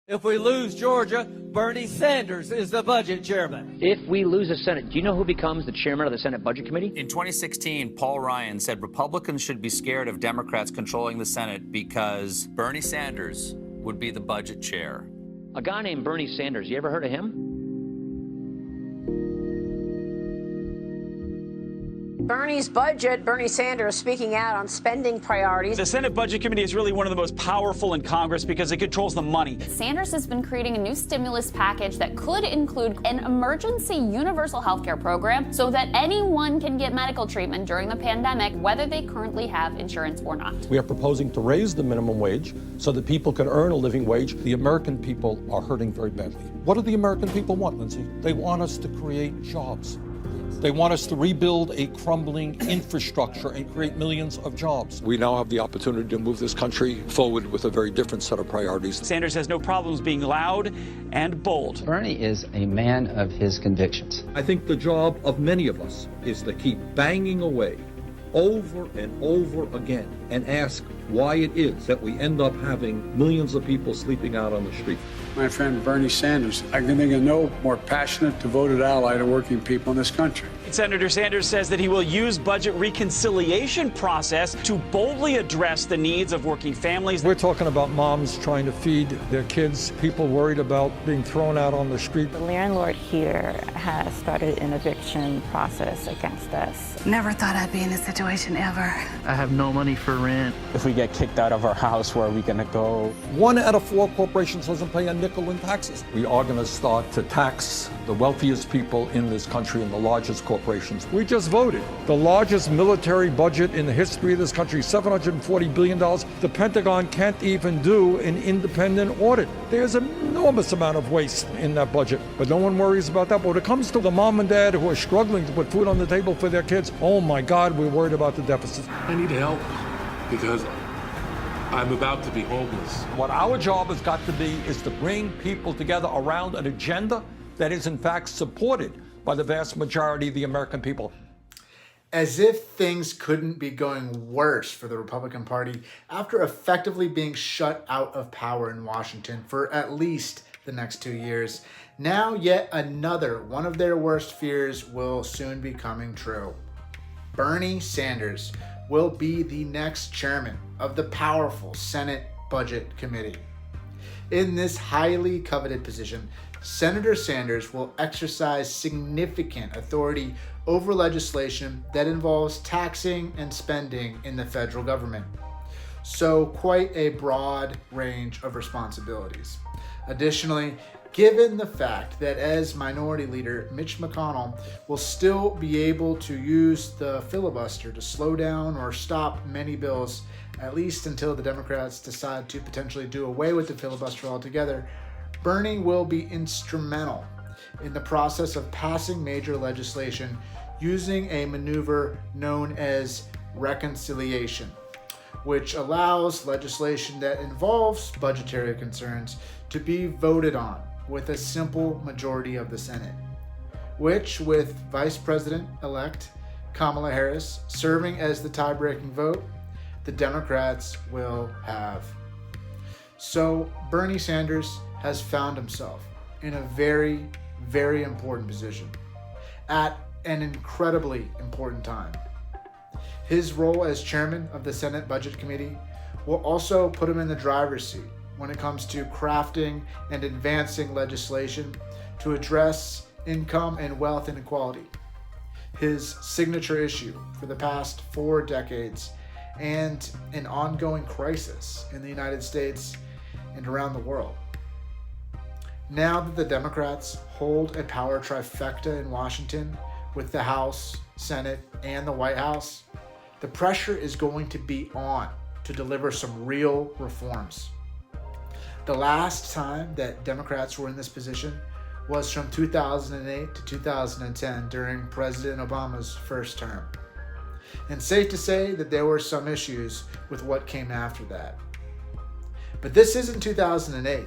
If we lose Georgia, Bernie Sanders is the budget chairman. If we lose the Senate, do you know who becomes the chairman of the Senate Budge Committee? In 2016, Paul Ryan said Republicans should be scared of Democrats controlling the Senate because Bernie Sanders would be the budget chair. A guy named Bernie Sanders, you ever heard of him? Bernie's budget, Bernie Sanders speaking out on spending priorities. The Senate Budget Committee is really one of the most powerful in Congress because it controls the money. Sanders has been creating a new stimulus package that could include an emergency universal health care program so that anyone can get medical treatment during the pandemic, whether they currently have insurance or not. We are proposing to raise the minimum wage so that people can earn a living wage. The American people are hurting very badly. What do the American people want, Lindsay? They want us to create jobs. They want us to rebuild a crumbling infrastructure and create millions of jobs. We now have the opportunity to move this country forward with a very different set of priorities. Sanders has no problems being loud and bold. Bernie is a man of his convictions. I think the job of many of us is to keep banging away over and over again and ask why it is that we end up having millions of people sleeping out on the street. My friend Bernie Sanders, I can think of no more passionate, devoted ally to working people in this country. Senator Sanders says that he will use budget reconciliation process to boldly address the needs of working families. We're talking about moms trying to feed their kids, people worried about being thrown out on the street. The landlord here has started an eviction process against us. Never thought I'd be in this situation ever. I have no money for rent. If we get kicked out of our house, where are we going to go? 1 out of 4 corporations doesn't pay a nickel in taxes. We are going to start to tax the wealthiest people in this country and the largest corporations. We just voted the largest military budget in the history of this country, $740 billion. The Pentagon can't even do an independent audit. There's an enormous amount of waste in that budget, but no one worries about that. But when it comes to the mom and dad who are struggling to put food on the table for their kids, oh my God, we're worried about the deficit. I need help because I'm about to be homeless. What our job has got to be is to bring people together around an agenda that is in fact supported by the vast majority of the American people. As if things couldn't be going worse for the Republican Party after effectively being shut out of power in Washington for at least the next 2 years, now yet another one of their worst fears will soon be coming true. Bernie Sanders will be the next chairman of the powerful Senate Budget Committee. In this highly coveted position, Senator Sanders will exercise significant authority over legislation that involves taxing and spending in the federal government. So quite a broad range of responsibilities. Additionally, given the fact that as Minority Leader Mitch McConnell will still be able to use the filibuster to slow down or stop many bills, at least until the Democrats decide to potentially do away with the filibuster altogether, Bernie will be instrumental in the process of passing major legislation using a maneuver known as reconciliation, which allows legislation that involves budgetary concerns to be voted on with a simple majority of the Senate, which, with Vice President-elect Kamala Harris serving as the tie-breaking vote, the Democrats will have. So Bernie Sanders has found himself in a very, very important position at an incredibly important time. His role as chairman of the Senate Budget Committee will also put him in the driver's seat when it comes to crafting and advancing legislation to address income and wealth inequality, his signature issue for the past 4 decades and an ongoing crisis in the United States and around the world. Now that the Democrats hold a power trifecta in Washington with the House, Senate, and the White House, the pressure is going to be on to deliver some real reforms. The last time that Democrats were in this position was from 2008 to 2010 during President Obama's first term. And safe to say that there were some issues with what came after that. But this isn't 2008.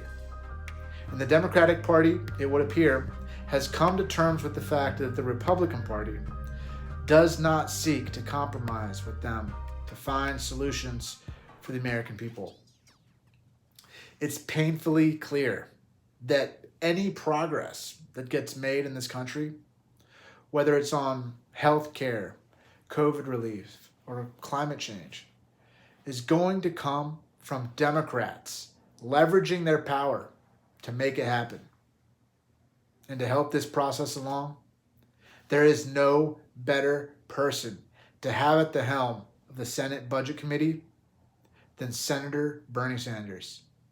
And the Democratic Party, it would appear, has come to terms with the fact that the Republican Party does not seek to compromise with them to find solutions for the American people. it's painfully clear that any progress that gets made in this country, whether it's on health care, COVID relief, or climate change, is going to come from Democrats leveraging their power to make it happen. And to help this process along, there is no better person to have at the helm of the Senate Budget Committee than Senator Bernie Sanders.